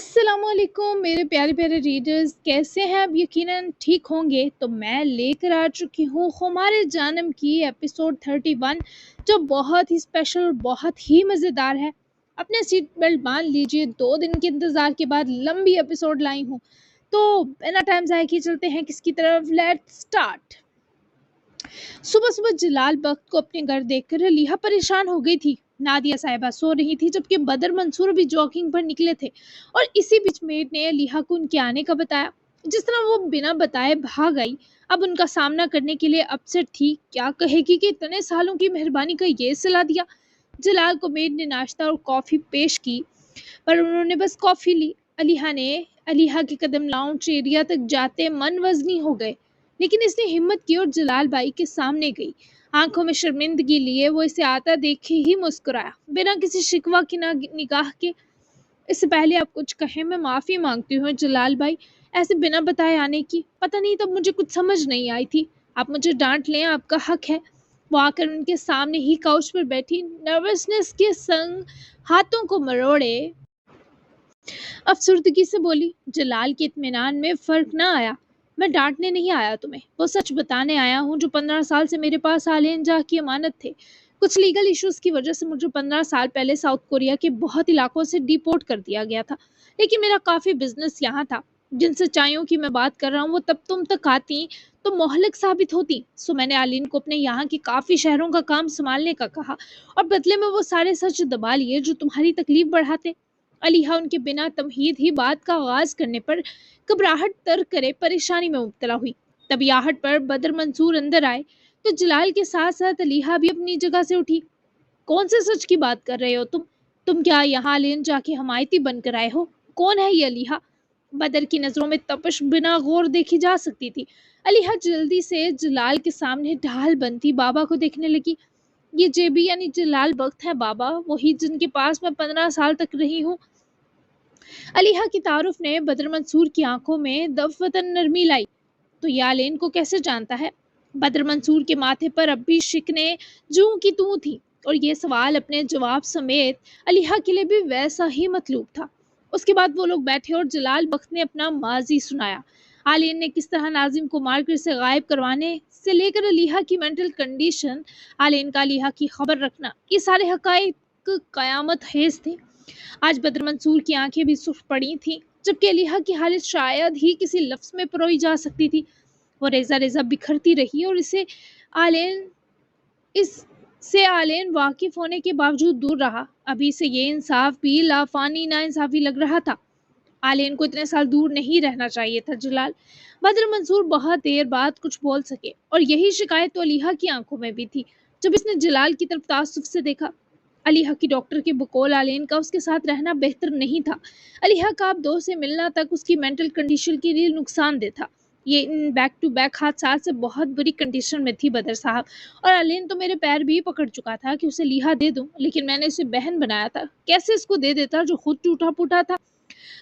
अस्सलाम वालेकुम मेरे प्यारे प्यारे रीडर्स, कैसे हैं आप? यकीनन ठीक होंगे। तो मैं लेकर आ चुकी हूँ खुमार जानम की एपिसोड 31, जो बहुत ही स्पेशल और बहुत ही मज़ेदार है। अपने सीट बेल्ट बांध लीजिए, 2 दिन के इंतज़ार के बाद लंबी एपिसोड लाई हूँ। तो बिना टाइम ज़ाया किए चलते हैं किसकी तरफ। Let's start. सुबह सुबह जलाल बख्त को अपने घर देखकर अलीहा परेशान हो गई थी। नादिया साहिबा सो रही थी जबकि बदर मंसूर भी जॉगिंग पर निकले थे, और इसी बीच मेड ने अलीहा को उनके आने का बताया। जिस तरह वो बिना बताए भाग आई, अब उनका सामना करने के लिए अपसेट थी। क्या कहेगी कि इतने सालों की मेहरबानी का ये सिला दिया। जलाल को मेड ने नाश्ता और कॉफ़ी पेश की, पर उन्होंने बस कॉफ़ी ली। अलीहा के कदम लाउंज एरिया तक जाते मन वजनी हो गए, लेकिन इसने हिम्मत की और जलाल बाई के सामने गई। आंखों में शर्मिंदगी लिए वो इसे आता देखे ही मुस्कुराया, बिना किसी शिकवा की निगाह के। इससे पहले आप कुछ कहें, मैं माफ़ी मांगती हूँ जलाल भाई, ऐसे बिना बताए आने की। पता नहीं तब मुझे कुछ समझ नहीं आई थी। आप मुझे डांट लें, आपका हक है। वो आकर उनके सामने ही काउच पर बैठी, नर्वसनेस के संग हाथों को मरोड़े अफसुर्दगी से बोली। जलाल के इत्मीनान में फ़र्क न आया। मैं डांटने नहीं आया तुम्हें, वो सच बताने आया हूँ जो 15 साल से मेरे पास आलियन जाह की अमानत थे। कुछ लीगल इश्यूज़ की वजह से मुझे 15 साल पहले साउथ कोरिया के बहुत इलाकों से डिपोर्ट कर दिया गया था, लेकिन मेरा काफ़ी बिजनेस यहाँ था। जिन सच्चाइयों की मैं बात कर रहा हूँ वो तब तुम तक आती तो मोहलक साबित होती। सो मैंने आलिन को अपने यहाँ के काफ़ी शहरों का काम संभालने का कहा, और बदले में वो सारे सच दबा लिए जो तुम्हारी तकलीफ बढ़ाते। अलीहा उनके बिना तमहीद ही बात का आगाज करने पर घबराहट तर करे परेशानी में मुब्तला हुई। तभी आहट पर बदर मंसूर अंदर आए तो जलाल के साथ साथ अलीहा भी अपनी जगह से उठी। कौन से सच की बात कर रहे हो तुम क्या यहाँ लेन जाके हमायती बनकर आए हो? कौन है ये अलीहा? बदर की नजरों में तपश बिना गौर देखी जा सकती थी। अलीहा जल्दी से जलाल के सामने ढाल बनती बाबा को देखने लगी। ये जेबी यानी जलाल बख्त है बाबा, वही जिनके पास मैं 15 साल तक रही हूँ। अलीहा की तारुफ ने बदर मंसूर की आंखों में दफवतन नरमी लाई। तो यालेन को कैसे जानता है? बदर मंसूर के माथे पर अब भी शिकने जूं की तू थी, और ये सवाल अपने जवाब समेत अलीहा के लिए भी वैसा ही मतलूब था। उसके बाद वो लोग बैठे और जलाल बख्त ने अपना माजी सुनाया। आलिन ने किस तरह नाजिम को मारकर से गायब करवाने से लेकर अलीहा की मेंटल कंडीशन, आलिन का अलीहा की खबर रखना, ये सारे हकायक कयामत हेज थे। आज बदर मंसूर की आंखें भी सुर्ख पड़ी थीं, जबकि अलीहा की हालत शायद ही किसी लफ्ज़ में परोई जा सकती थी। वो रेजा रेजा बिखरती रही, और इससे आलेन वाकिफ होने के बावजूद दूर रहा। अभी से ये इंसाफ भी लाफानी ना इंसाफी लग रहा था। आलियन को इतने साल दूर नहीं रहना चाहिए था जलाल। बदर मंसूर बहुत देर बाद कुछ बोल सके, और यही शिकायत तो अलीहा की आंखों में भी थी जब इसने जलाल की तरफ तासुफ से देखा। अलीहा की डॉक्टर के बकौल आलियन का उसके साथ रहना बेहतर नहीं था। अलीहा का अब 2 से मिलना तक उसकी मेंटल कंडीशन के लिए नुकसानदेह था। ये इन बैक टू बैक हादसा से बहुत बुरी कंडीशन में थी बदर साहब, और अलीन तो मेरे पैर भी पकड़ चुका था कि उसे लिहा दे दूं, लेकिन मैंने उसे बहन बनाया था। कैसे इसको दे देता जो खुद टूटा फूटा था?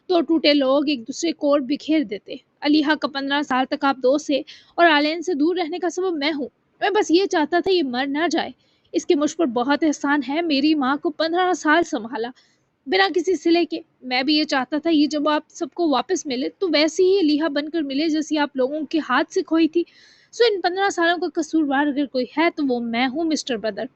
तो टूटे लोग एक दूसरे को और बिखेर देते। अलीहा का 15 साल तक आप दो से और आलियन से दूर रहने का सबब मैं हूँ। मैं बस ये चाहता था ये मर ना जाए। इसके मुझ पर बहुत एहसान है, मेरी माँ को 15 साल संभाला बिना किसी सिले के। मैं भी ये चाहता था ये जब आप सबको वापस मिले तो वैसी ही अलीहा बनकर मिले जैसी आप लोगों के हाथ से खोई थी। सो इन 15 सालों का कसूरवार अगर कोई है तो वो मैं हूँ मिस्टर बदर।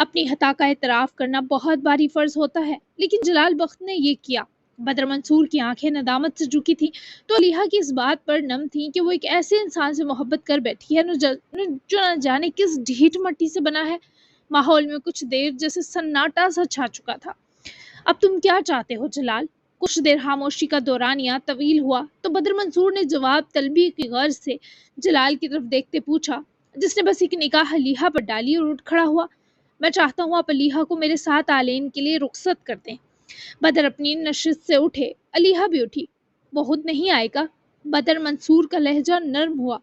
अपनी खता का एतराफ़ करना बहुत भारी फ़र्ज़ होता है, लेकिन जलाल बख्त ने ये किया। बदर मंसूर की आंखें नदामत से झुकी थीं, तो अलीहा की इस बात पर नम थीं कि वो एक ऐसे इंसान से मोहब्बत कर बैठी है जो न जाने किस ढीठ मट्टी से बना है। माहौल में कुछ देर जैसे सन्नाटा सा छा चुका था। अब तुम क्या चाहते हो जलाल? कुछ देर खामोशी का दौरानिया तवील हुआ, तो बदर मंसूर ने जवाब तलबी की गर्ज से जलाल की तरफ देखते पूछा, जिसने बस एक निगाह अलीहा पर डाली और उठ खड़ा हुआ। मैं चाहता हूँ आप अलीहा को मेरे साथ आलेन के लिए रुखसत कर दें। बदर अपनी नशिस्त से उठे, अलीहा भी उठी। वो खुद नहीं आएगा? बदर मंसूर का लहजा नर्म हुआ।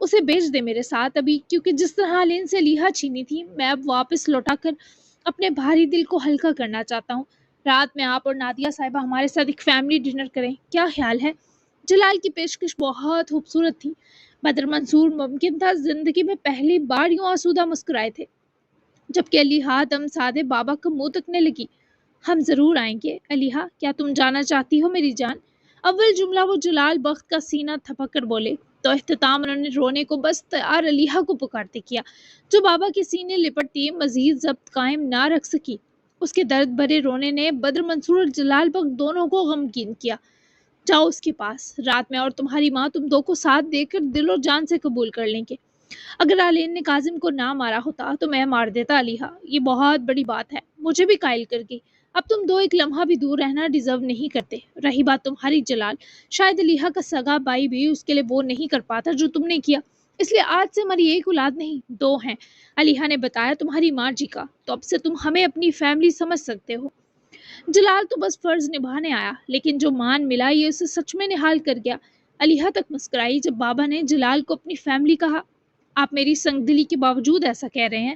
उसे भेज दे मेरे साथ अभी, क्योंकि जिस तरह आलेन से अलीहा छीनी थी, मैं अब वापस लौटाकर अपने भारी दिल को हल्का करना चाहता हूँ। रात में आप और नादिया साहिबा हमारे साथ एक फैमिली डिनर करें, क्या ख्याल है? जलाल की पेशकश बहुत खूबसूरत थी। बदर मंसूर मुमकिन था जिंदगी में पहली बार यूं आसूदा मुस्कुराए थे, जबकि अलीहा दम साधे बाबा का मुंह तकने लगी। ہم ضرور آئیں گے علیحا، کیا تم جانا چاہتی ہو میری جان؟ اول جملہ وہ جلال بخت کا سینہ تھپک کر بولے تو اختتام انہوں نے رونے کو بس تیار علیحا کو پکارتے کیا، جو بابا کے سینے لپٹتی مزید ضبط قائم نہ رکھ سکی۔ اس کے درد بھرے رونے نے بدر منصور اور جلال بخت دونوں کو غمگین کیا۔ جاؤ اس کے پاس، رات میں اور تمہاری ماں تم دو کو ساتھ دے کر دل و جان سے قبول کر لیں گے۔ اگر آلین نے کاظم کو نہ مارا ہوتا تو میں مار دیتا علیحا، یہ بہت بڑی بات ہے، مجھے بھی قائل کر گئی۔ اب تم دو ایک لمحہ بھی دور رہنا ڈیزرو نہیں کرتے۔ رہی بات تمہاری جلال، شاید علیحا کا سگا بھائی بھی اس کے لیے وہ نہیں کر پاتا جو تم نے کیا، اس لیے آج سے ہماری ایک اولاد نہیں دو ہیں۔ علیحا نے بتایا تمہاری ماں جی کا، تو اب سے تم ہمیں اپنی فیملی سمجھ سکتے ہو۔ جلال تو بس فرض نبھانے آیا، لیکن جو مان ملا یہ اسے سچ میں نہال کر گیا۔ علیحا تک مسکرائی جب بابا نے جلال کو اپنی فیملی کہا۔ آپ میری سنگ دلی کے باوجود ایسا کہہ رہے ہیں؟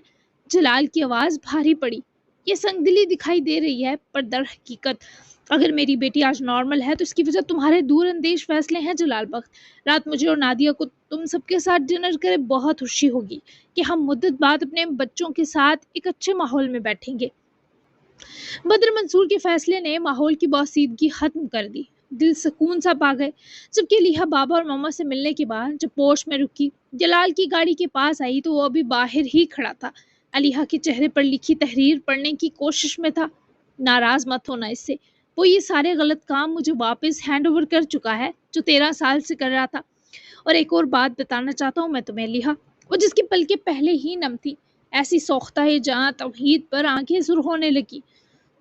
جلال کی آواز بھاری پڑی۔ یہ سنگ دلی دکھائی دے رہی ہے، پر در حقیقت اگر میری بیٹی آج نارمل ہے تو اس کی وجہ تمہارے دور اندیش فیصلے ہیں جلال بخت۔ رات مجھے اور نادیہ کو تم سب کے ساتھ ڈنر کرے بہت خوشی ہوگی کہ ہم مدت بعد اپنے بچوں کے ساتھ ایک اچھے ماحول میں بیٹھیں گے۔ بدر منصور کے فیصلے نے ماحول کی بوسیدگی ختم کر دی۔ دل سکون سا پا گئے۔ جبکہ علیحا بابا اور ماما سے ملنے کے بعد جب پوش میں رکی، جلال کی گاڑی کے پاس آئی تو وہ ابھی باہر ہی کھڑا تھا۔ علیحا کے چہرے پر لکھی تحریر پڑھنے کی کوشش میں تھا۔ ناراض مت ہونا اس سے، وہ یہ سارے غلط کام مجھے واپس ہینڈ اوور کر چکا ہے جو 13 سال سے کر رہا تھا۔ اور ایک اور بات بتانا چاہتا ہوں میں تمہیں علیحا، وہ جس کی پلکیں پہلے ہی نم تھی، ایسی سوختہ ہے جہاں توحید پر آنکھیں سرخ ہونے لگی۔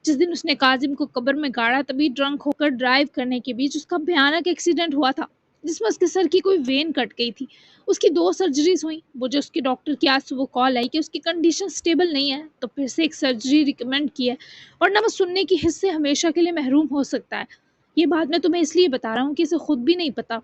جس دن اس نے کاظم کو قبر میں گاڑا تبھی ڈرنک ہو کر ڈرائیو کرنے کے بیچ اس کا بھیانک ایکسیڈنٹ ہوا تھا جس میں اس کے سر کی کوئی وین کٹ گئی تھی۔ اس کی 2 سرجریز ہوئیں۔ مجھے اس کے ڈاکٹر کی آج صبح کال آئی کہ اس کی کنڈیشن سٹیبل نہیں ہے، تو پھر سے ایک سرجری ریکمینڈ کی ہے، اور نہ وہ سننے کی حس سے ہمیشہ کے لیے محروم ہو سکتا ہے۔ یہ بات میں تمہیں اس لیے بتا رہا ہوں کہ اسے خود بھی نہیں پتا۔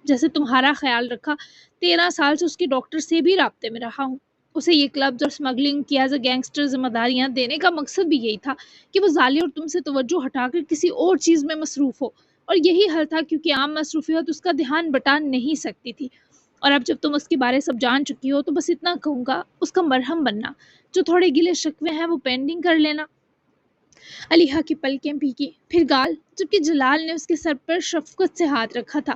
جیسے تمہارا خیال رکھا، 13 سال سے اس کے ڈاکٹر سے بھی رابطے میں رہا ہوں۔ اسے یہ کلبز اور سمگلنگ کی ایز اے گینگسٹر ذمہ داریاں دینے کا مقصد بھی یہی تھا کہ وہ ظالی اور تم سے توجہ ہٹا کر کسی اور چیز میں مصروف ہو، اور یہی حل تھا کیونکہ عام مصروفیت اس کا دھیان بٹا نہیں سکتی تھی۔ اور اب جب تم اس کے بارے سب جان چکی ہو تو بس اتنا کہوں گا، اس کا مرہم بننا، جو تھوڑے گلے شکوے ہیں وہ پینڈنگ کر لینا۔ علیحا کی پلکیں بھیگی، پھر گال، جبکہ جلال نے اس کے سر پر شفقت سے ہاتھ رکھا تھا۔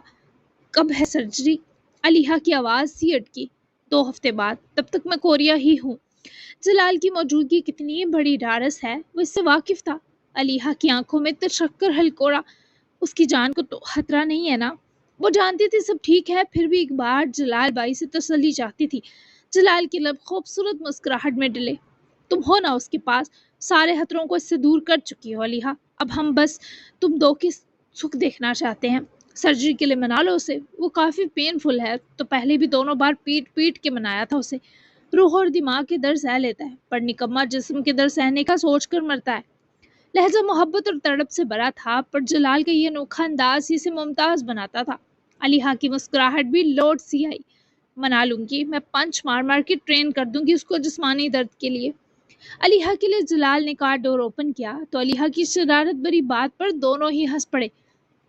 کب ہے سرجری؟ علیحا کی آواز سی اٹکی۔ 2 ہفتے بعد، تب تک میں کوریا ہی ہوں۔ جلال کی موجودگی کتنی بڑی ڈھارس ہے، وہ اس سے واقف تھا۔ علیحا کی آنکھوں میں تشکر ہلکوڑا۔ اس کی جان کو تو خطرہ نہیں ہے نا؟ وہ جانتی تھی سب ٹھیک ہے، پھر بھی ایک بار جلال بھائی سے تسلی چاہتی تھی۔ جلال کے لب خوبصورت مسکراہٹ میں ڈلے۔ تم ہو نا اس کے پاس، سارے خطروں کو اس سے دور کر چکی ہو علیحا، اب ہم بس تم دو کی سکھ دیکھنا چاہتے ہیں۔ سرجری کے لیے منا لو اسے، وہ کافی پین فل ہے، تو پہلے بھی دونوں بار پیٹ کے منایا تھا اسے۔ روح اور دماغ کے درد سہ لیتا ہے، پر نکما جسم کے درد سہنے کا سوچ کر مرتا ہے۔ لہجہ محبت اور تڑپ سے بھرا تھا، پر جلال کا یہ انوکھا انداز اسے ممتاز بناتا تھا۔ علیحا کی مسکراہٹ بھی لوٹ سی آئی۔ منا لوں گی، میں پنچ مار مار کے ٹرین کر دوں گی اس کو جسمانی درد کے لیے۔ علیحا کے لیے جلال نے کار ڈور اوپن کیا تو علیحا کی شرارت بھری بات پر دونوں ہی ہنس پڑے۔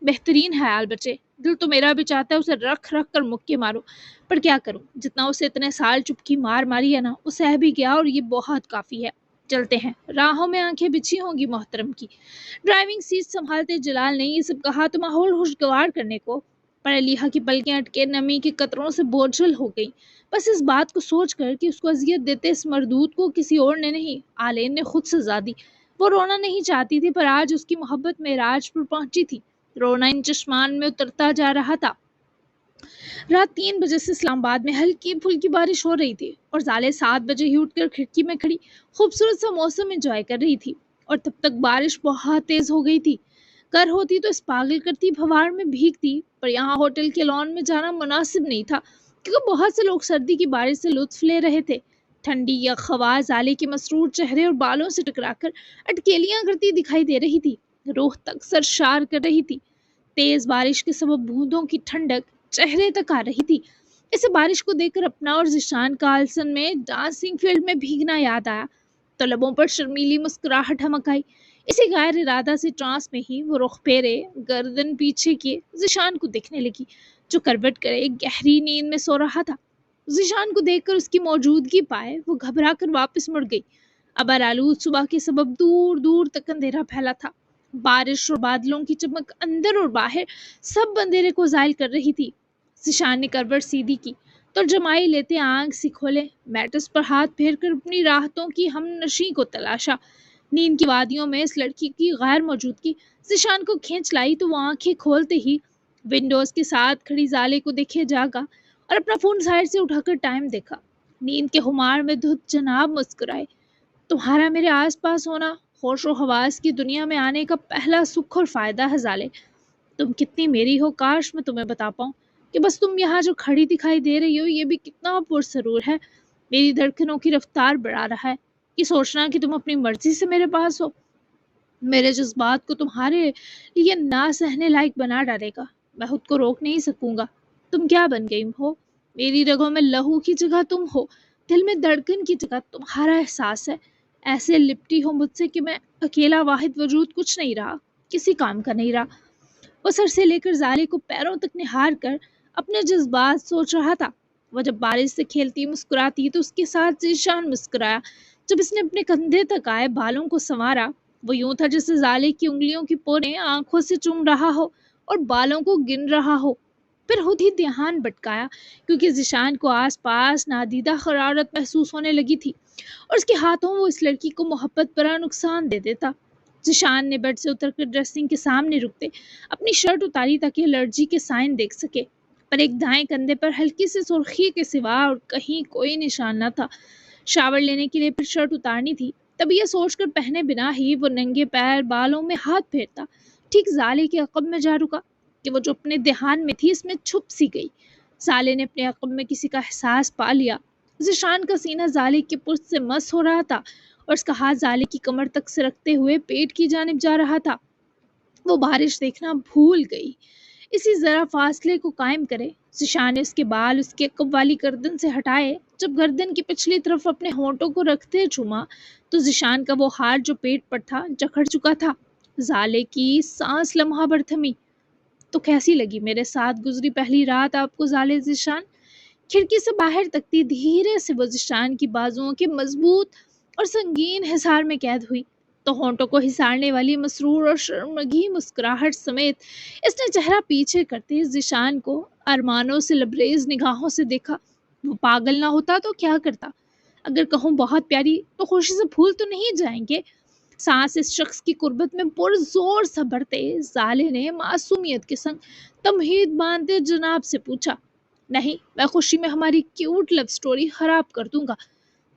بہترین خیال بچے، دل تو میرا بھی چاہتا ہے اسے رکھ کر مکے مارو، پر کیا کروں، جتنا اسے اتنے سال چپکی مار ماری ہے نا، وہ سہ بھی گیا اور یہ بہت کافی ہے۔ چلتے ہیں، راہوں میں آنکھیں بچھی ہوں گی محترم کی۔ ڈرائیونگ سیٹ سنبھالتے جلال نے یہ سب کہا تو ماحول خوشگوار کرنے کو، پر علیحا کی پلکیں اٹکے نمی کے قطروں سے بوجھل ہو گئیں، بس اس بات کو سوچ کر کہ اس کو اذیت دیتے اس مردود کو کسی اور نے نہیں، آلین نے خود سزا دی۔ وہ رونا نہیں چاہتی تھی، پر آج اس کی محبت معراج پر پہنچی تھی، رونا ان چشمان میں اترتا جا رہا تھا۔ رات 3 بجے سے اسلام آباد میں ہلکی پھلکی بارش ہو رہی تھی، اور زالے 7 بجے ہی اٹھ کر کھڑکی میں کھڑی خوبصورت سا موسم انجوائے کر رہی تھی، اور تب تک بارش بہت تیز ہو گئی تھی۔ کر ہوتی تو اس پاگل کرتی بھوار میں بھیگتی، پر یہاں ہوٹل کے لان میں جانا مناسب نہیں تھا کیونکہ بہت سے لوگ سردی کی بارش سے لطف لے رہے تھے۔ ٹھنڈی یا خوا زالے کے مسرور چہرے اور بالوں سے ٹکرا کر اٹکیلیاں کرتی دکھائی دے رہی تھی، روح تک سرشار کر رہی تھی۔ تیز بارش کے سبب بوندوں کی ٹھنڈک چہرے تک آ رہی تھی۔ اسے بارش کو دیکھ کر اپنا اور ذیشان کا آلسن میں ڈانسنگ فیلڈ میں بھیگنا یاد آیا، تو لبوں پر شرمیلی مسکراہٹ ہمک آئی۔ اسی غیر ارادہ سے ٹرانس میں ہی وہ رخ پھیرے، گردن پیچھے کیے ذیشان کو دیکھنے لگی، جو کروٹ کرے گہری نیند میں سو رہا تھا۔ ذیشان کو دیکھ کر اس کی موجودگی پائے وہ گھبرا کر واپس مڑ گئی۔ अबर आलूद सुबह के सबब दूर दूर तक अंधेरा फैला था। बारिश और बादलों की चमक अंदर और बाहर सब अंधेरे को जायल कर रही थी। जिशान ने करवट सीधी की तो जमाई लेते आंख सी खोले, मैट्रेस पर हाथ फेर कर अपनी राहतों की हम नशी को तलाशा। नींद की वादियों में इस लड़की की गैर मौजूदगी जिशान को खींच लाई तो वो आंखें खोलते ही विंडोज के साथ खड़ी जाले को देखे जागा और अपना फोन साइड से उठाकर टाइम देखा। नींद के खुमार में धुत जनाब मुस्कुराए। तुम्हारा मेरे आसपास होना होशो हवास की दुनिया में आने का पहला सुख और फायदा है जाले। तुम कितनी मेरी हो, काश मैं तुम्हें बता पाऊं कि बस तुम यहाँ जो खड़ी दिखाई दे रही हो ये भी कितना पुरसरूर है। मेरी धड़कनों की रफ्तार बढ़ा रहा है कि सोचना कि तुम अपनी मर्जी से मेरे पास हो मेरे जज्बात को तुम्हारे लिए ना सहने लायक बना डालेगा। मैं खुद को रोक नहीं सकूंगा। तुम क्या बन गई हो? मेरी रगों में लहू की जगह तुम हो, दिल में धड़कन की जगह तुम्हारा एहसास है। ऐसे लिपटी हो मुझसे कि मैं अकेला वाहिद वजूद कुछ नहीं रहा, किसी काम का नहीं रहा। वो सर से लेकर जाले को पैरों तक निहार कर अपने जज्बात सोच रहा था। वो जब बारिश से खेलती मुस्कुराती तो उसके साथ जीशान मुस्कुराया। जब इसने अपने कंधे तक आए बालों को संवारा, वो यूं था जैसे जाले की उंगलियों की पोरें आंखों से चूम रहा हो और बालों को गिन रहा हो। फिर खुद ही ध्यान भटकाया क्योंकि जिशान को आसपास नादीदा हरारत महसूस होने लगी थी और उसके हाथों वो इस लड़की को मोहब्बत भरा नुकसान दे देता। जिशान ने बेड से उतरकर ड्रेसिंग के सामने रुकते अपनी शर्ट उतारी ताकि एलर्जी के साइन देख सके, पर एक दाएं कंधे पर हल्की सी सुर्खी के सिवा और कहीं कोई निशान न था। शावर लेने के लिए फिर शर्ट उतारनी थी, तभी यह सोचकर पहने बिना ही वो नंगे पैर बालों में हाथ फेरता ठीक जाले के अकब में जा रुका कि वो जो अपने ध्यान में थी इसमें छुप सी गई। जाले ने अपने अकब में किसी का एहसास पा लिया। जिशान का सीना जाले के पुष्ट से मस हो रहा था और उसका हाथ जाले की कमर तक सरकते हुए पेट की जानिब जा रहा था। वो बारिश देखना भूल गई। इसी जरा फासले को कायम करे जिशान ने उसके बाल उसके अकब वाली गर्दन से हटाए। जब गर्दन की पिछली तरफ अपने होंठों को रखते चूमा तो जिशान का वो हाथ जो पेट पर था जकड़ चुका था। जाले की सांस लम्हा भर थमी। तो कैसी लगी मेरे साथ गुजरी पहली रात आपको जाले? जिशान खिड़की से बाहर तकती धीरे से वो जिशान की बाजुओं के मजबूत और संगीन हिसार में कैद हुई तो होंठों को हिसारने वाली मसरूर और शर्मगी मुस्कुराहट समेत इसने चेहरा पीछे करते जिशान को अरमानों से लबरेज निगाहों से देखा। वो पागल ना होता तो क्या करता? अगर कहूँ बहुत प्यारी तो खुशी से फूल तो नहीं जाएंगे। सांस इस शख्स की कुर्बत में पुरजोर सा भरते जाले ने मासूमियत के संग तमहीद बांधते जनाब से पूछा। नहीं, मैं खुशी में हमारी क्यूट लव स्टोरी खराब कर दूंगा।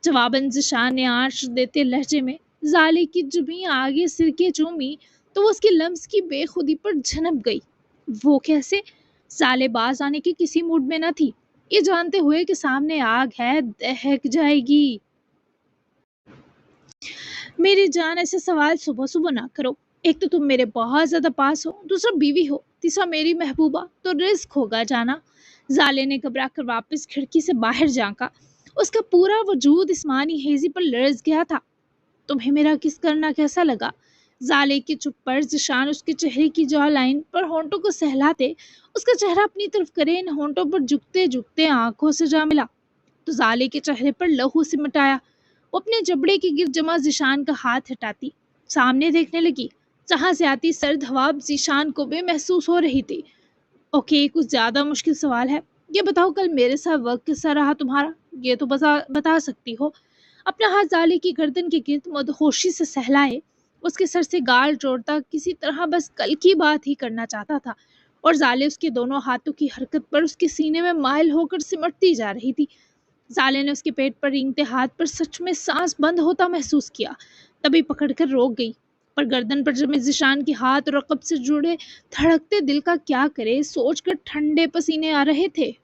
जवाबन जिशान ने आंच देते लहजे में जाले की जुबी आगे सिर के चूमी तो वो उसकी लम्स की बेखुदी पर झनक गई। वो कैसे? जाले बाज आने की किसी मूड में न थी, ये जानते हुए कि सामने आग है दहक जाएगी। मेरी जान, ऐसे सवाल सुबह सुबह ना करो। एक तो तुम मेरे बहुत ज्यादा पास हो, दूसरा बीवी हो, तीसरा मेरी महबूबा, तो रिस्क होगा जाना। जाले ने घबरा कर वापस खिड़की से बाहर झांका। उसका पूरा वजूद इस्मानी हेजी पर लर्ज गया था। तुम्हें मेरा किस करना कैसा लगा? जाले की चुप पर जिशान उसके चेहरे की जॉ लाइन पर होंठों को सहलाते उसका चेहरा अपनी तरफ करे इन होंठों पर झुकते झुकते आंखों से जा मिला तो जाले के चेहरे पर लहू सिमट आया। वो अपने जबड़े के गिर जमा जिशान का हाथ हटाती सामने देखने लगी जहां से आती सर्द हवा जिशान को भी महसूस हो रही थी। ओके, कुछ ज्यादा मुश्किल सवाल है। ये बताओ कल मेरे साथ वक्त कैसा रहा तुम्हारा? ये तो बता सकती हो। अपना हाथ जाले की गर्दन के गिर्द मदहोशी से सहलाए उसके सर से गाल जोड़ता किसी तरह बस कल की बात ही करना चाहता था और जाले उसके दोनों हाथों की हरकत पर उसके सीने में माइल होकर सिमटती जा रही थी। जाले ने उसके पेट पर रेंगते हाथ पर सच में सांस बंद होता महसूस किया, तभी पकड़कर रोक गई। पर गर्दन पर जमे जिशान के हाथ और रकब से जुड़े धड़कते दिल का क्या करे सोचकर ठंडे पसीने आ रहे थे।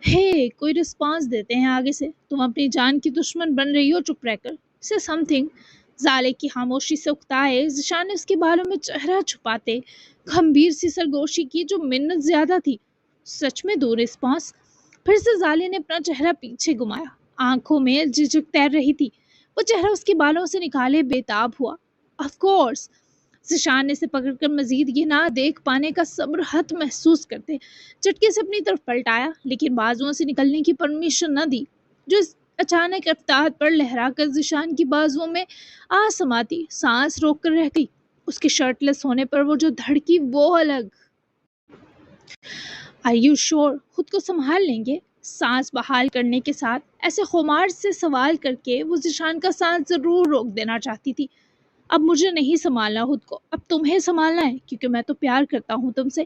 हे, कोई रिस्पांस देते हैं आगे से। तुम अपनी जान की दुश्मन बन रही हो, चुप रहकर से समथिंग। जाले की खामोशी से उकताए जिशान ने उसके बालों में चेहरा छुपाते गंभीर सी सरगोशी की जो मिन्नत ज्यादा थी। सच में दो रिस्पांस? फिर से जाले ने अपना चेहरा पीछे घुमाया। आंखों में झिझक तैर रही थी। वो चेहरा उसके बालों से निकाले बेताब हुआ। Of course. जिशान ने इसे पकड़कर मजीद ये ना देख पाने का सब्र हद महसूस करते झटके से अपनी तरफ पलटाया, लेकिन बाजुओं से निकलने की परमिशन न दी। जो इस اچانک رفتار پر لہرا کر ذیشان کی بازوؤں میں آ سماتی، سانس روک کر رہ گئی۔ اس کے شرٹ لیس ہونے پر وہ جو دھڑکی وہ الگ۔ آر یو شور خود کو سنبھال لیں گے؟ سانس بحال کرنے کے ساتھ ایسے خمار سے سوال کر کے وہ ذیشان کا سانس ضرور روک دینا چاہتی تھی۔ اب مجھے نہیں سنبھالنا خود کو، اب تمہیں سنبھالنا ہے، کیونکہ میں تو پیار کرتا ہوں تم سے۔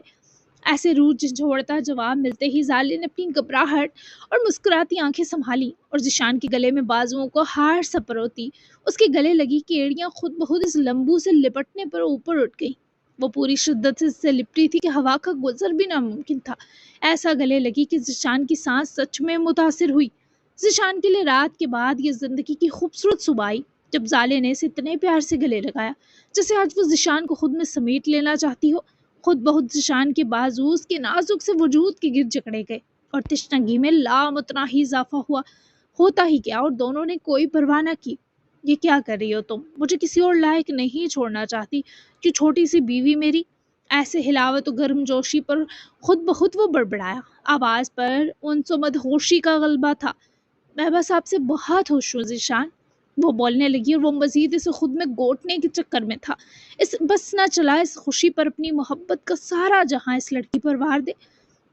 ایسے روح جھنجھوڑتا جواب ملتے ہی زالے نے اپنی گھبراہٹ اور مسکراتی آنکھیں سنبھالی اور ذیشان کے گلے میں بازوؤں کو ہار سا پروتی اس کے گلے لگی کہ ایڑیاں خود بخود اس لمبو سے لپٹنے پر اوپر اٹھ گئیں۔ وہ پوری شدت سے اس سے لپٹی تھی کہ ہوا کا گزر بھی ناممکن تھا۔ ایسا گلے لگی کہ ذیشان کی سانس سچ میں متاثر ہوئی۔ ذیشان کے لیے رات کے بعد یہ زندگی کی خوبصورت صبح آئی جب زالے نے اسے اتنے پیار سے گلے لگایا جیسے آج وہ ذیشان کو خود میں سمیٹ لینا چاہتی ہو۔ خود بہت ذیشان کے بازو اس کے نازک سے وجود کے گرد جکڑے گئے اور تشنگی میں لامتناہی اضافہ ہوا۔ ہوتا ہی کیا، اور دونوں نے کوئی پرواہ نہ کی۔ یہ کیا کر رہی ہو تم؟ مجھے کسی اور لائق نہیں چھوڑنا چاہتی کہ چھوٹی سی بیوی میری؟ ایسے ہلاوت و گرم جوشی پر خود بخود وہ بڑبڑایا۔ آواز پر انس و مدہوشی کا غلبہ تھا۔ میں بس آپ سے بہت خوش ہوں ذیشان، وہ بولنے لگی اور وہ مزید اسے خود میں گوٹنے کے چکر میں تھا۔ اس بس نہ چلا اس خوشی پر اپنی محبت کا سارا جہاں اس لڑکی پر وار دے۔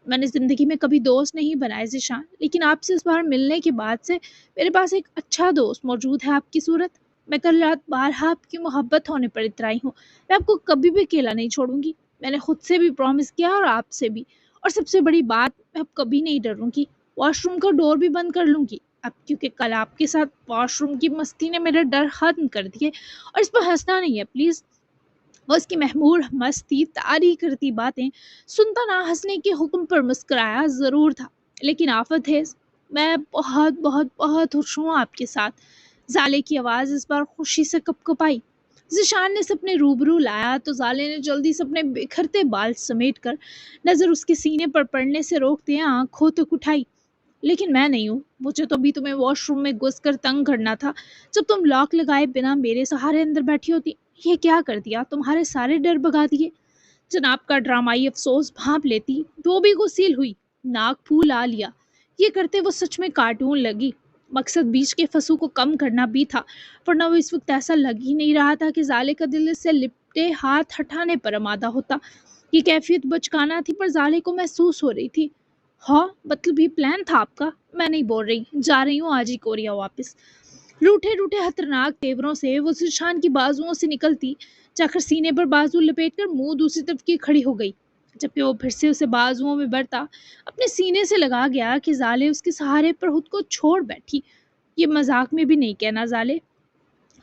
میں نے زندگی میں کبھی دوست نہیں بنائے ذیشان، لیکن آپ سے اس بار ملنے کے بعد سے میرے پاس ایک اچھا دوست موجود ہے آپ کی صورت۔ میں کل رات بارہا آپ کی محبت ہونے پر اترائی ہوں۔ میں آپ کو کبھی بھی اکیلا نہیں چھوڑوں گی۔ میں نے خود سے بھی پرومس کیا اور آپ سے بھی، اور سب سے بڑی بات، میں اب کبھی نہیں ڈروں گی۔ واش روم کا ڈور بھی بند کر لوں گی اب، کیونکہ کل آپ کے ساتھ واش روم کی مستی نے میرا ڈر ختم کر دیے، اور اس پر ہنسنا نہیں ہے پلیز۔ وہ اس کی محمور مستی طاری کرتی باتیں سنتا نہ ہنسنے کے حکم پر مسکرایا ضرور تھا، لیکن آفت ہے، میں بہت بہت بہت خوش ہوں آپ کے ساتھ۔ زالے کی آواز اس بار خوشی سے کپ کپائی۔ ذیشان نے اپنے روبرو لایا تو زالے نے جلدی سے اپنے بکھرتے بال سمیٹ کر نظر اس کے سینے پر پڑنے سے روکتے آنکھوں تک اٹھائی۔ لیکن میں نہیں ہوں، مجھے تو ابھی تمہیں واش روم میں گھس کر تنگ کرنا تھا جب تم لاک لگائے بنا میرے سہارے اندر بیٹھی ہوتی۔ یہ کیا کر دیا، تمہارے سارے ڈر بھگا دیے۔ جناب کا ڈرامائی افسوس بھانپ لیتی، وہ بھی غسیل ہوئی، ناک پھول آ لیا۔ یہ کرتے وہ سچ میں کارٹون لگی۔ مقصد بیچ کے فسو کو کم کرنا بھی تھا، ورنہ وہ اس وقت ایسا لگ ہی نہیں رہا تھا کہ زالے کا دل اس سے لپٹے ہاتھ ہٹانے پر آمادہ ہوتا۔ یہ کیفیت بچکانا تھی پر زالے کو محسوس ہو رہی تھی۔ ہاں مطلب یہ پلان تھا آپ کا؟ میں نہیں بول رہی، جا رہی ہوں آج ہی کوریا واپس۔ روٹھے روٹھے خطرناک تیوروں سے وہ ذیشان کی بازوؤں سے نکلتی جا کر سینے پر بازو لپیٹ کر منہ دوسری طرف کی کھڑی ہو گئی، جبکہ وہ پھر سے اسے بازوؤں میں برتا اپنے سینے سے لگا گیا کہ زالے اس کے سہارے پر خود کو چھوڑ بیٹھی۔ یہ مذاق میں بھی نہیں کہنا زالے۔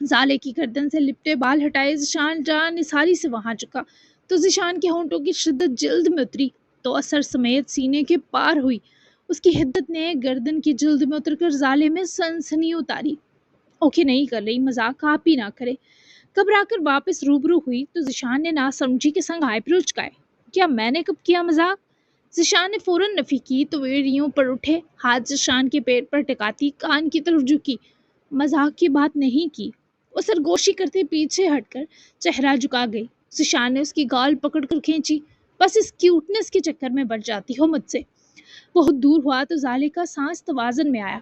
زالے کی گردن سے لپٹے بال ہٹائے ذیشان جان نثاری سے وہاں چکا تو ذیشان کے ہونٹوں کی شدت جلد میں اتری تو اثر سمیت سینے کے پار ہوئی۔ اس کی حدت نے گردن کی جلد میں اتر کر زالے میں سنسنی اتاری۔ اوکے نہیں کر رہی، مذاق آپ ہی نہ کرے۔ گھبرا کر واپس روبرو ہوئی تو ذیشان نے ناسمجھی کے سنگ آئیبرو چکائے۔ کیا میں نے کب کیا مذاق؟ ذیشان نے فوراً نفی کی تو وہ ایڑیوں پر اٹھے ہاتھ ذیشان کے پیٹ پر ٹکاتی کان کی طرف جھکی۔ مذاق کی بات نہیں کی۔ وہ سرگوشی کرتے پیچھے ہٹ کر چہرہ جھکا گئی۔ ذیشان نے اس کی گال پکڑ کر کھینچی۔ بس اس کیوٹنس کے چکر میں بچ جاتی ہو مجھ سے۔ بہت دور ہوا تو زالے کا سانس توازن میں آیا۔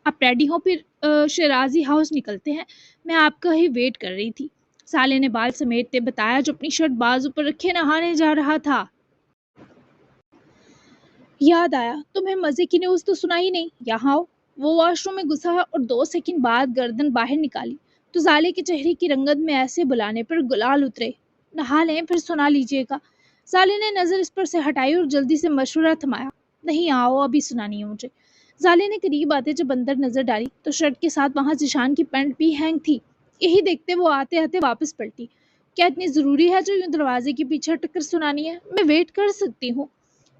آپ ریڈی ہوں، پھر شیرازی ہاؤس نکلتے ہیں، میں آپ کا ہی ویٹ کر رہی تھی، زالے نے بال سمیٹتے بتایا جو اپنی شرٹ بازو پر رکھے نہانے جا رہا تھا۔ یاد آیا، تمہیں مزے کی نیوز تو سنائی نہیں، یہاں آؤ۔ وہ واش روم میں گھسا اور 2 سیکنڈ بعد گردن باہر نکالی تو زالے کے چہرے کی رنگت میں ایسے بلانے پر گلال اترے۔ نہا لیں پھر سنا لیجیے گا۔ زالے نے نظر اس پر سے ہٹائی اور جلدی سے مشورہ تھمایا۔ نہیں آؤ، ابھی سنانی ہے مجھے۔ زالے نے قریب آتے جب اندر نظر ڈالی تو شرٹ کے ساتھ وہاں ذیشان کی پینٹ بھی ہینگ تھی۔ یہی دیکھتے وہ آتے آتے واپس پلٹی۔ کیا اتنی ضروری ہے جو یوں دروازے کے پیچھے ہٹ کر سنانی ہے؟ میں ویٹ کر سکتی ہوں۔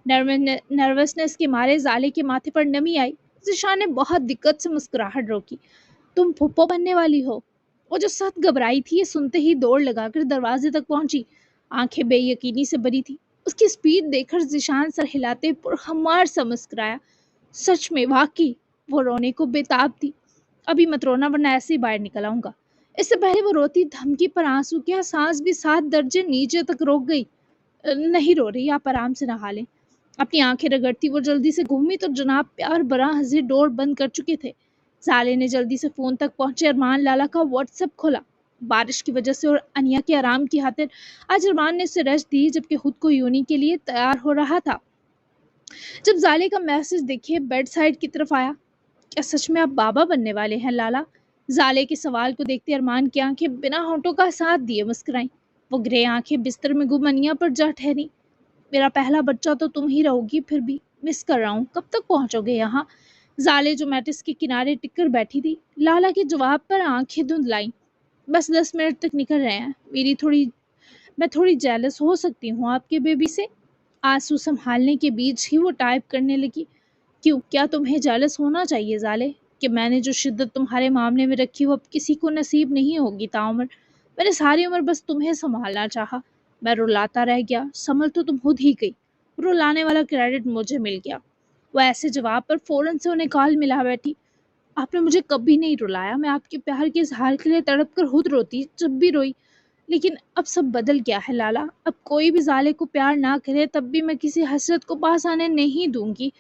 نروسنس کے مارے زالے کے ماتھے پر نمی آئی۔ ذیشان نے بہت دقت سے مسکراہٹ روکی۔ تم پھپھو بننے والی ہو؟ وہ جو سخت گھبرائی تھی یہ سنتے ہی دوڑ لگا کر دروازے تک پہنچی، آنکھیں بے یقینی سے بری تھی۔ اس کی سپیڈ دیکھ کر ذیشان سر ہلاتے پرخمار سا مسکرایا۔ سچ میں، واقعی وہ رونے کو بے تاب تھی۔ ابھی مت رونا ورنہ ایسے ہی باہر نکل آؤں گا۔ اس سے پہلے وہ روتی دھمکی پر آنسو کیا سانس بھی 7 درجے نیچے تک روک گئی۔ نہیں رو رہی، آپ آرام سے نہا لیں۔ اپنی آنکھیں رگڑتی وہ جلدی سے گھومی تو جناب پیار برا ہنسے ڈور بند کر چکے تھے۔ साले ने जल्दी से फोन तक पहुंचे अरमान लाला का व्हाट्सएप खोला। बारिश की वजह से और अनिया के आराम की खातिर आज अरमान ने उसे रेस्ट दी, जबकि खुद को यूनी के लिए तैयार हो रहा था। जब जाले का मैसेज देखे बेड साइड की तरफ आया, क्या सच में आप बाबा बनने वाले हैं लाला? जाले के सवाल को देखते अरमान की आंखें बिना होंठों का साथ दिए मुस्कुराई। वो ग्रे आंखें बिस्तर में गुम अनिया पर जा ठहरी। मेरा पहला बच्चा तो तुम ही रहोगी, फिर भी मिस कर रहा हूँ। कब तक पहुंचोगे यहाँ? जाले जो मैट्रिस के किनारे टिककर बैठी थी, लाला के जवाब पर आंखें धुंधलाई। बस 10 मिनट तक निकल रहे हैं। मैं थोड़ी जेलस हो सकती हूँ आपके बेबी से। आंसू संभालने के बीच ही वो टाइप करने लगी। क्यों, क्या तुम्हें जेलस होना चाहिए जाले कि मैंने जो शिद्दत तुम्हारे मामले में रखी वो अब किसी को नसीब नहीं होगी ताउम्र। मैंने सारी उम्र बस तुम्हें संभालना चाहा। मैं रुलाता रह गया, संभल तो तुम खुद ही गई। रुलाने वाला क्रेडिट मुझे मिल गया। वो ऐसे जवाब पर फौरन से उन्हें कॉल मिला बैठी। आपने मुझे कभी नहीं रुलाया। मैं आपके प्यार के इजहार के लिए तड़प कर खुद रोती जब भी रोई। लेकिन अब सब बदल गया है लाला। अब कोई भी जाले को प्यार ना करे तब भी मैं किसी हसरत को पास आने नहीं दूंगी।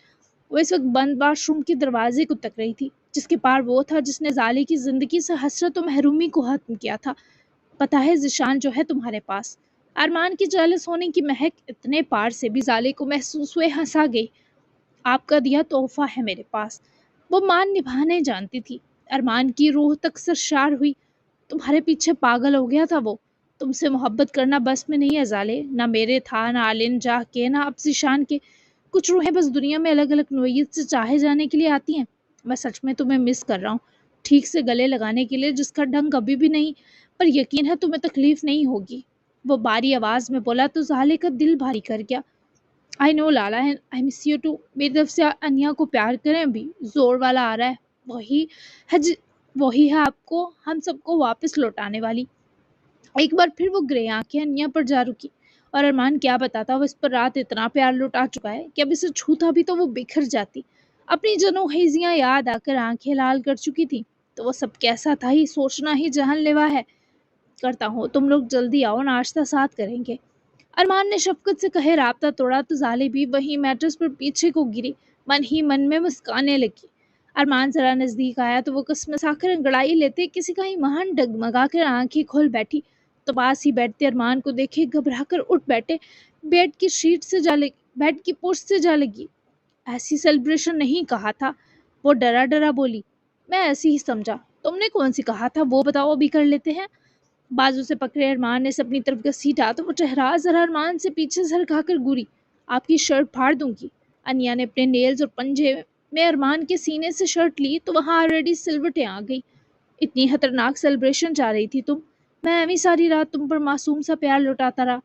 वो इस वक्त बंद वाशरूम के दरवाजे को तक रही थी, जिसके पार वो था जिसने जाले की जिंदगी से हसरत और महरूमी को खत्म किया था। पता है जिशान जो है तुम्हारे पास। अरमान की जेलस होने की महक इतने पार से भी जाले को महसूस हुए हंसा गई। आपका दिया तोहफा है मेरे पास। वो मान निभाने जानती थी। अरमान की रूह तक सरशार हुई। तुम्हारे पीछे पागल हो गया था वो। तुमसे मोहब्बत करना बस में नहीं है जाले। ना मेरे था, ना आलिन जाह के, ना अब जिशान के। कुछ रूहें बस दुनिया में अलग अलग नोयत से चाहे जाने के लिए आती हैं। मैं सच में तुम्हें मिस कर रहा हूँ, ठीक से गले लगाने के लिए जिसका ढंग कभी भी नहीं, पर यकीन है तुम्हें तकलीफ नहीं होगी। वो बारी आवाज में बोला तो जाले का दिल भारी कर गया। आई नो लाला है, आई मिस यू टू। मेरी तरफ से अनिया को प्यार करें, अभी जोर वाला आ रहा है। वही है वही है आपको हम सबको वापस लौटाने वाली। एक बार फिर वो ग्रे आंखें अनिया पर जा रुकी। और अरमान क्या बताता, वो इस पर रात इतना प्यार लुटा चुका है कि अब इसे छूता भी तो वो बिखर जाती। अपनी जनोहेजियां याद आकर आंखें लाल कर चुकी थी। तो वो सब कैसा था ही सोचना ही जानलेवा है। करता हूँ, तुम लोग जल्दी आओ, नाश्ता साथ करेंगे। अरमान ने शफकत से कहे राब्ता तोड़ा तो जाले भी वही मैट्रेस पर पीछे को गिरी, मन ही मन में मुस्काने लगी। अरमान जरा नजदीक आया तो वो कसमसाकर अंगड़ाई लेते किसी का ईमान डगमगा कर आंखें खोल बैठी। तो पास ही बैठते अरमान को देखे घबराकर उठ बैठे। बेड की पोस्ट से जा लगी। ऐसी सेलिब्रेशन नहीं कहा था, वो डरा डरा बोली। मैं ऐसी ही समझा, तुमने कौन सी कहा था वो बताओ, अभी कर लेते हैं। बाजू से पकड़े अरमान ने अपनी तरफ घसीटा तो वो चेहरा जरा अरमान से पीछे सरकाकर घूरी। आपकी शर्ट फाड़ दूंगी। अनिया ने अपने नेल्स और पंजे में अरमान के सीने से शर्ट ली तो वहां ऑलरेडी सिलवटें आ गई। इतनी खतरनाक सेलिब्रेशन चाह रही थी तुम? मैं एवं सारी रात तुम पर मासूम सा प्यार लुटाता रहा।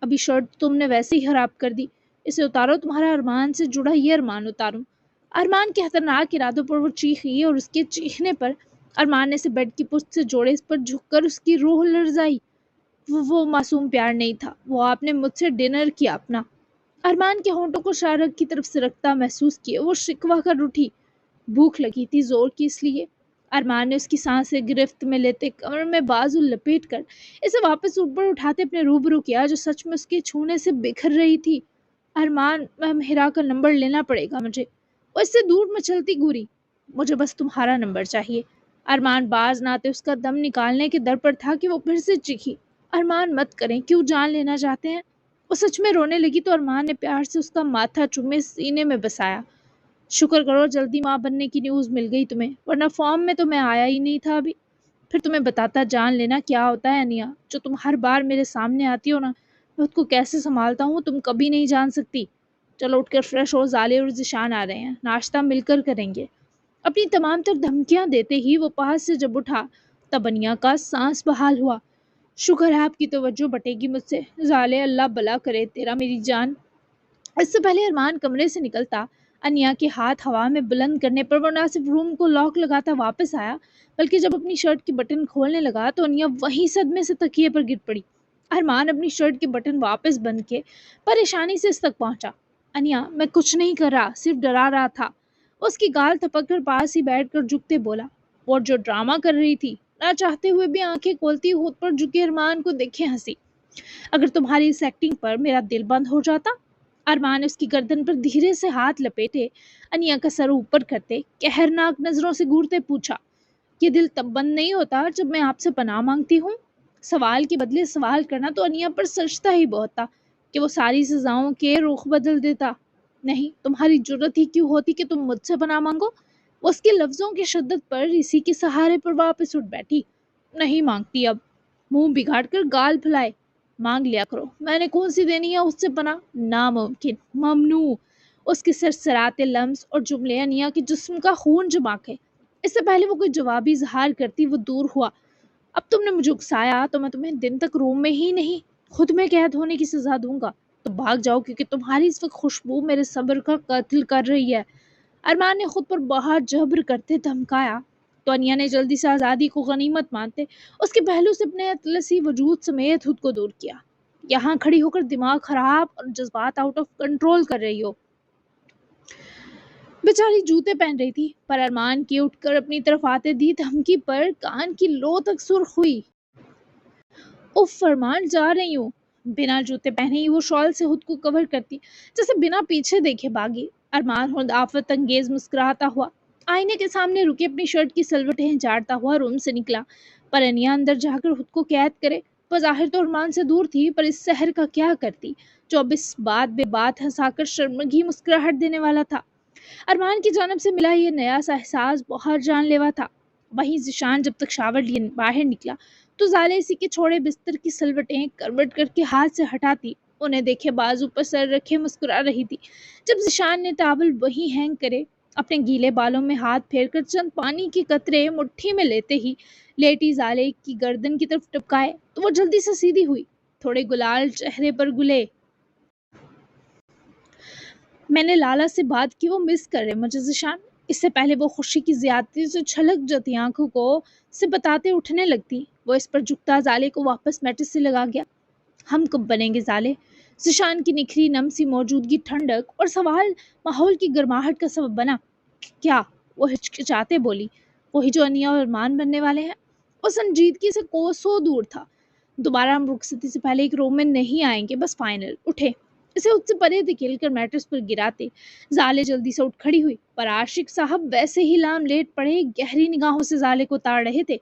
अभी शर्ट तुमने वैसे ही खराब कर दी। इसे उतारो, तुम्हारा अरमान से जुड़ा ये अरमान उतारूं। अरमान के खतरनाक इरादों पर वो चीखी और उसके चीखने पर अरमान ने इसे बेड की पुष्ट से जोड़े, इस पर झुककर उसकी रूह लर्जाई। वो मासूम प्यार नहीं था, वो आपने मुझसे डिनर किया अपना। अरमान के होंठों को शाहरुख की तरफ से रखता महसूस किया। वो शिकवा कर उठी। भूख लगी थी जोर की, इसलिए। अरमान ने उसकी सांसें गिरफ्त में लेते कमर में बाजू लपेट कर इसे वापस ऊपर उठाते अपने रूबरू किया, जो सच में उसके छूने से बिखर रही थी। अरमान, महिरा का नंबर लेना पड़ेगा मुझे। वो इससे दूर मचलती घूरी। मुझे बस तुम्हारा नंबर चाहिए। अरमान बाज ना आते उसका दम निकालने के दर पर था कि वो फिर से चीखी। अरमान मत करें, क्यों जान लेना चाहते हैं? वो सच में रोने लगी तो अरमान ने प्यार से उसका माथा चूमे सीने में बसाया। शुक्र करो जल्दी माँ बनने की न्यूज़ मिल गई तुम्हें, वरना फॉर्म में तो मैं आया ही नहीं था अभी। फिर तुम्हें बताता, जान लेना क्या होता है अनिया। जो तुम हर बार मेरे सामने आती हो ना, मैं खुद को कैसे संभालता हूँ तुम कभी नहीं जान सकती। चलो उठकर फ्रेश हो, जाले और जिशान आ रहे हैं, नाश्ता मिलकर करेंगे। अपनी तमाम तर धमकियां देते ही वो पास से जब उठा तब अनिया का सांस बहाल हुआ। शुक्र है आपकी तवज्जो बटेगी मुझसे जाले, अल्लाह भला करे तेरा मेरी जान। इससे पहले अरमान कमरे से निकलता, अनिया के हाथ हवा में बुलंद करने पर वो न सिर्फ रूम को लॉक लगाता वापस आया, बल्कि जब अपनी शर्ट की बटन खोलने लगा तो अनिया वहीं सदमे से तकिए पर गिर पड़ी। अरमान अपनी शर्ट के बटन वापस बंद के परेशानी से इस तक पहुंचा। अनिया, मैं कुछ नहीं कर रहा, सिर्फ डरा रहा था। उसकी गाल थपक कर पास ही बैठकर झुकते बोला। और जो ड्रामा कर रही थी, ना चाहते हुए भी आंखें खोलती होठ पर झुके अरमान को देखे हंसी। अगर तुम्हारी इस एक्टिंग पर मेरा दिल बंद हो जाता? ارمان نے اس کی گردن پر دھیرے سے ہاتھ لپیٹے، انیا کا سر اوپر کرتے قہرناک نظروں سے گورتے پوچھا، یہ دل تب بند نہیں ہوتا جب میں آپ سے پناہ مانگتی ہوں؟ سوال کے بدلے سوال کرنا تو انیا پر سجتا ہی بہت تھا کہ وہ ساری سزاؤں کے رخ بدل دیتا۔ نہیں، تمہاری جرت ہی کیوں ہوتی کہ تم مجھ سے پناہ مانگو؟ وہ اس کے لفظوں کی شدت پر اسی کے سہارے پر واپس اٹھ بیٹھی۔ نہیں مانگتی اب، منہ بگاڑ کر گال پھلائے۔ مانگ لیا کرو، میں نے کون سی دینی ہے اس سے پناہ؟ ناممکن، ممنوع۔ اس کے سرسراتے لمس اور جملے انیا کے جسم کا خون جما کے، اس سے پہلے وہ کوئی جوابی اظہار کرتی وہ دور ہوا۔ اب تم نے مجھے اکسایا تو میں تمہیں دن تک روم میں ہی نہیں، خود میں قید ہونے کی سزا دوں گا۔ تو بھاگ جاؤ، کیونکہ تمہاری اس وقت خوشبو میرے صبر کا قتل کر رہی ہے۔ ارمان نے خود پر بہت جبر کرتے دھمکایا تو انیا نے جلدی سے آزادی کو غنیمت مانتے اس کے پہلو سے اپنے اطلسی وجود سمیت خود کو دور کیا۔ یہاں کھڑی ہو کر دماغ خراب اور جذبات آؤٹ آف کنٹرول کر رہی ہو۔ بیچاری جوتے پہن رہی تھی، پر ارمان کی اٹھ کر اپنی طرف آتے دی دھمکی پر کان کی لو تک سرخ ہوئی۔ اف ارمان، جا رہی ہوں۔ بنا جوتے پہنے ہی وہ شال سے خود کو کور کرتی جیسے بنا پیچھے دیکھے بھاگی۔ ارمان خود آفت انگیز مسکراتا ہوا آئینے کے سامنے رکے اپنی شرٹ کی سلوٹیں جھاڑتا ہوا روم سے نکلا، پر انیا اندر جا کر خود کو قید کرے۔ بظاہر تو ارمان سے دور تھی، پر اس سحر کا کیا کرتی جو اب اس بات بے بات ہنسا کر شرمگی مسکراہٹ دینے والا تھا۔ ارمان کی جانب سے ملا یہ نیا سا احساس بہت جان لیوا تھا۔ وہیں ذیشان جب تک شاور لیے باہر نکلا تو زالے اسی کے چھوڑے بستر کی سلوٹیں کروٹ کر کے ہاتھ سے ہٹاتی انہیں دیکھے بازو پر سر رکھے مسکرا رہی تھی۔ جب ذیشان نے ٹاول وہیں ہینگ کرے اپنے گیلے بالوں میں ہاتھ پھیر کر چند پانی کے قطرے مٹھی میں لیتے ہی لیٹی زالے کی گردن کی طرف ٹپکائے تو وہ جلدی سے سیدھی ہوئی، تھوڑے گلال چہرے پر گلے۔ میں نے لالا سے بات کی، وہ مس کر رہے مجھے ذیشان۔ اس سے پہلے وہ خوشی کی زیادتی سے چھلک جاتی آنکھوں کو سے بتاتے اٹھنے لگتی، وہ اس پر جھکتا زالے کو واپس میٹس سے لگا گیا۔ ہم کب بنیں گے زالے؟ ذیشان کی نکھری نم سی موجودگی ٹھنڈک اور سوال ماحول کی گرماہٹ کا سبب بنا۔ کیا؟ وہ ہچکچاتے بولی، وہی جو انیا اور ارمان بننے والے ہیں۔ وہ سنجیدگی سے کوسوں دور تھا۔ دوبارہ ہم رخصتی سے پہلے ایک روم میں نہیں آئیں گے، بس فائنل۔ اٹھے، اسے اس سے پرے دھکیل کر میٹرس پر گراتے زالے جلدی سے اٹھ کھڑی ہوئی، پر عاشق صاحب ویسے ہی لام لیٹ پڑے گہری نگاہوں سے زالے کو تاڑ رہے تھے۔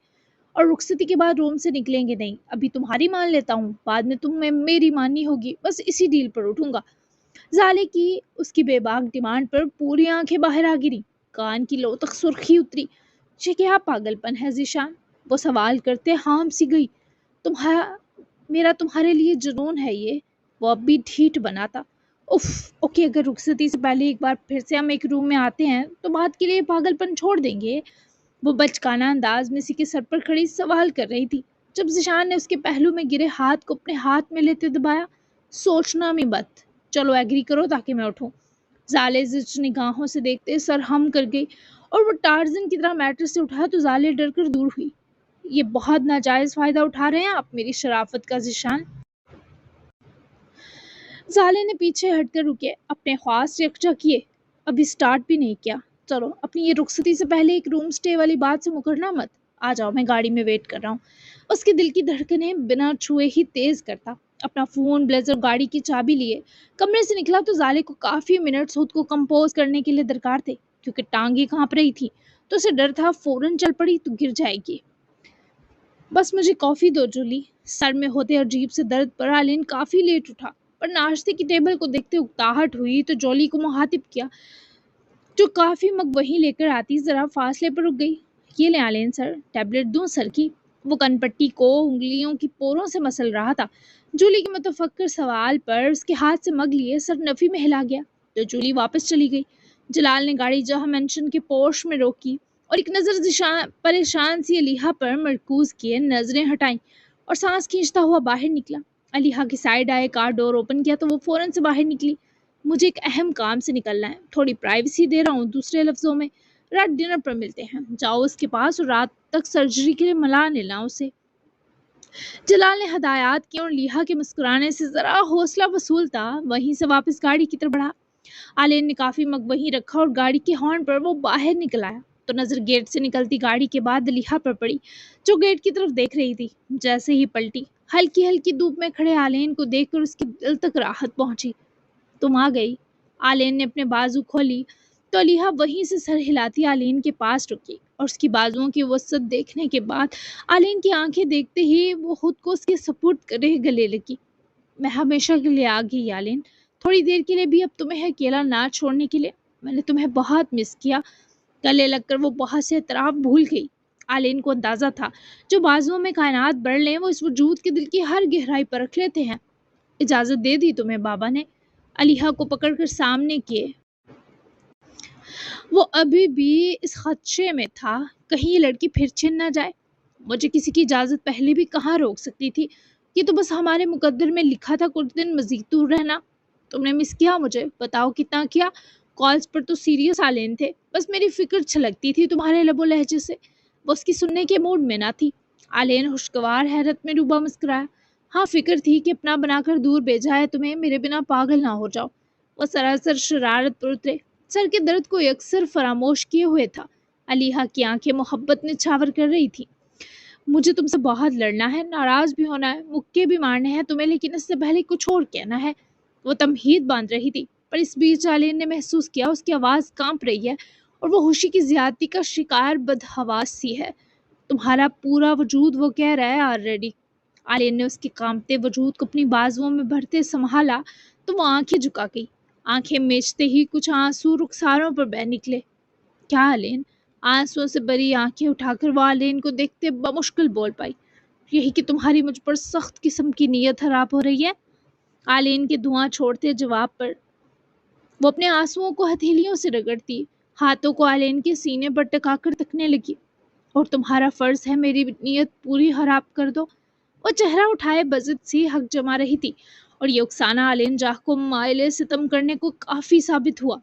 اور رخصتی کے بعد روم سے نکلیں گے نہیں، ابھی تمہاری مان لیتا ہوں، بعد میں تمہیں میری ماننی ہوگی، بس اسی ڈیل پر اٹھوں گا۔ زالے کی اس کی بے باک ڈیمانڈ پر پوری آنکھیں باہر آ گری، کان کی لو تک سرخی اتری۔ یہ کیا پاگل پن ہے ذیشان؟ وہ سوال کرتے ہام سی گئی۔ میرا تمہارے لیے جنون ہے یہ؟ وہ اب بھی ڈھیٹ بنا تھا۔ اف، اوکے، اگر رخصتی سے پہلے ایک بار پھر سے ہم ایک روم میں آتے ہیں تو بات کے لیے پاگل پن چھوڑ دیں گے؟ وہ بچکانہ انداز میں اسی کے سر پر کھڑی سوال کر رہی تھی جب ذیشان نے اس کے پہلو میں گرے ہاتھ کو اپنے ہاتھ میں لیتے دبایا۔ سوچنا میں مت، چلو ایگری کرو تاکہ میں اٹھوں۔ زالے زچ نگاہوں سے دیکھتے سر ہم کر گئی اور وہ ٹارزن کی طرح میٹرس سے اٹھا تو زالے ڈر کر دور ہوئی۔ یہ بہت ناجائز فائدہ اٹھا رہے ہیں آپ میری شرافت کا ذیشان۔ زالے نے پیچھے ہٹ کر رکے اپنے خواص یکجا کیے، ابھی سٹارٹ بھی نہیں کیا۔ چلو اپنی یہ رخصتی سے پہلے ایک روم سٹے والی بات سے مکرنا مت، آ جاؤ، میں گاڑی میں ویٹ کر رہا ہوں۔ اس کے دل کی دھڑکنیں بنا چھوئے ہی تیز کرتا اپنا فون، بلیزر، گاڑی کی چابی لیے کمرے سے نکلا تو زالے کو کافی منٹس خود کو کمپوز کرنے کے لیے درکار تھے، کیونکہ ٹانگیں کانپ رہی تھی تو اسے ڈر تھا فوراً چل پڑی تو گر جائے گی۔ بس مجھے کافی دو جولی۔ سر میں ہوتے عجیب سے درد پر آلین کافی لیٹ اٹھا، پر ناشتے کی ٹیبل کو دیکھتے اکتاہٹ ہوئی تو جولی کو مخاطب کیا جو کافی مگ وہیں لے کر آتی ذرا فاصلے پر رک گئی۔ یہ لیں آلین سر، ٹیبلٹ دوں سر کی؟ وہ کن پٹی کو انگلیوں کی پوروں سے مسل رہا تھا۔ جولی کے متفکر سوال پر اس کے ہاتھ سے مگ لیے سر نفی میں ہلا گیا تو جولی واپس چلی گئی۔ جلال نے گاڑی جہاں مینشن کے پورش میں روکی اور ایک نظر پریشان سی علیحہ پر مرکوز کیے نظریں ہٹائیں اور سانس کھینچتا ہوا باہر نکلا۔ علیحہ کی سائڈ آئے کار ڈور اوپن کیا تو وہ فوراً سے باہر نکلی۔ مجھے ایک اہم کام سے نکلنا ہے، تھوڑی پرائیویسی دے رہا ہوں، دوسرے لفظوں میں رات ڈنر پر ملتے ہیں، جاؤ اس کے پاس اور رات تک سرجری کے لیے ملا لینا اسے۔ جلال نے ہدایات کی اور علیحہ کے مسکرانے سے ذرا حوصلہ وصولتا وہیں سے واپس گاڑی کی طرف بڑھا۔ آلین نے کافی مگ وہیں رکھا اور گاڑی کے ہارن پر وہ باہر نکل آیا تو نظر گیٹ سے نکلتی گاڑی کے بعد علیحہ پر پڑی جو گیٹ کی طرف دیکھ رہی تھی۔ جیسے ہی پلٹی، ہلکی ہلکی دھوپ میں کھڑے آلین کو دیکھ کر اس کی دل تک راحت پہنچی۔ तुम आ गई। आलिन ने अपने बाजू खोली तो अलीहा वहीं से सर हिलाती आलिन के पास रुकी और उसकी बाजुओं की वसत देखने के बाद आलिन की आंखें देखते ही वो खुद को उसके सपुर्द करे गले लगी। मैं हमेशा के लिए आ गई आलिन, थोड़ी देर के लिए भी अब तुम्हें अकेला ना छोड़ने के लिए। मैंने तुम्हें बहुत मिस किया। गले लगकर वो बहुत से एतराफ भूल गई। आलिन को अंदाजा था जो बाजुओं में कायनात बढ़ लें वो इस वजूद के दिल की हर गहराई पर रख लेते हैं। इजाजत दे दी तुम्हें बाबा ने, अलीहा को पकड़कर सामने किए। वो अभी भी इस खदशे में था कहीं ये लड़की फिर छिन न जाए। मुझे किसी की इजाजत पहले भी कहाँ रोक सकती थी। ये तो बस हमारे मुकद्दर में लिखा था कुछ दिन मजीद दूर रहना। तुमने मिस किया मुझे, बताओ कितना किया। कॉल्स पर तो सीरियस आलेन थे, बस मेरी फिक्र छलकती थी तुम्हारे लबो लहजे से। वो उसकी सुनने के मूड में ना थी। आलेन खुशगवार हैरत में डूबा मुस्कुराया। हाँ, फिक्र थी कि अपना बनाकर दूर भेजा है तुम्हें, मेरे बिना पागल ना हो जाओ। वो सरासर शरारत पर उतरे, सर के दर्द को अक्सर फरामोश किए हुए था। अलीहा की आंखें मोहब्बत ने छावर कर रही थी। मुझे तुमसे बहुत लड़ना है, नाराज भी होना है, मुक्के भी मारने हैं तुम्हें, लेकिन इससे पहले कुछ और कहना है। वो तमहीद बांध रही थी, पर इस बीच आलिन ने महसूस किया उसकी आवाज़ कांप रही है और वो खुशी की ज्यादती का शिकार बदहवास सी है। तुम्हारा पूरा वजूद, वो कह रहा है ऑलरेडी। आलिन ने उसके कांपते वजूद को अपनी बाजुओं में भरते संभाला तो वो आंखें झुका गई। आंखें मीचते ही कुछ आंसू रुखसारों पर बह निकले। क्या आलिन? आंसुओं से भरी आंखें उठाकर वो आलिन को देखते बमुश्किल बोल पाई। यही कि तुम्हारी मुझ पर सख्त किस्म की नीयत खराब हो रही है। आलिन के धुआं छोड़ते जवाब पर वो अपने आंसुओं को हथेलियों से रगड़ती, हाथों को आलिन के सीने पर टकाकर तकने लगी। और तुम्हारा फर्ज है मेरी नीयत पूरी खराब कर दो। वो चेहरा उठाए बजित सी हक जमा रही थी और ये उकसाना आलिन जाह को माइले सितम करने को काफी साबित हुआ।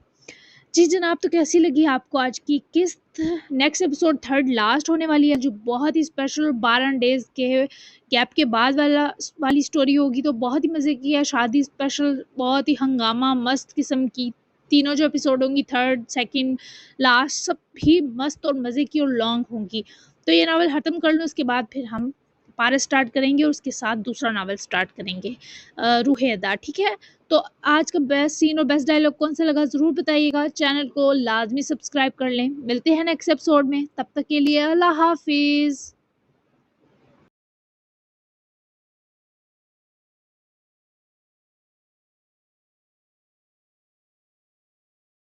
जी जनाब, तो कैसी लगी आपको आज की किस्त? नेक्स्ट एपिसोड थर्ड लास्ट होने वाली है जो बहुत ही स्पेशल 12 डेज के गैप के बाद वाली स्टोरी होगी, तो बहुत ही मज़े की है। शादी स्पेशल, बहुत ही हंगामा मस्त किस्म की। तीनों जो एपिसोड होंगी, थर्ड सेकंड लास्ट, सब भी मस्त और मज़े की और लॉन्ग होंगी। तो ये नावल ख़त्म कर लो, उसके बाद फिर हम पारस स्टार्ट करेंगे और उसके साथ दूसरा नावल स्टार्ट करेंगे रूह अदा, ठीक है। तो आज का बेस्ट सीन और बेस्ट डायलॉग कौन सा लगा ज़रूर बताइएगा। चैनल को लाजमी सब्सक्राइब कर लें। मिलते हैं नेक्स्ट एपिसोड में, तब तक के लिए अल्लाह हाफिज़।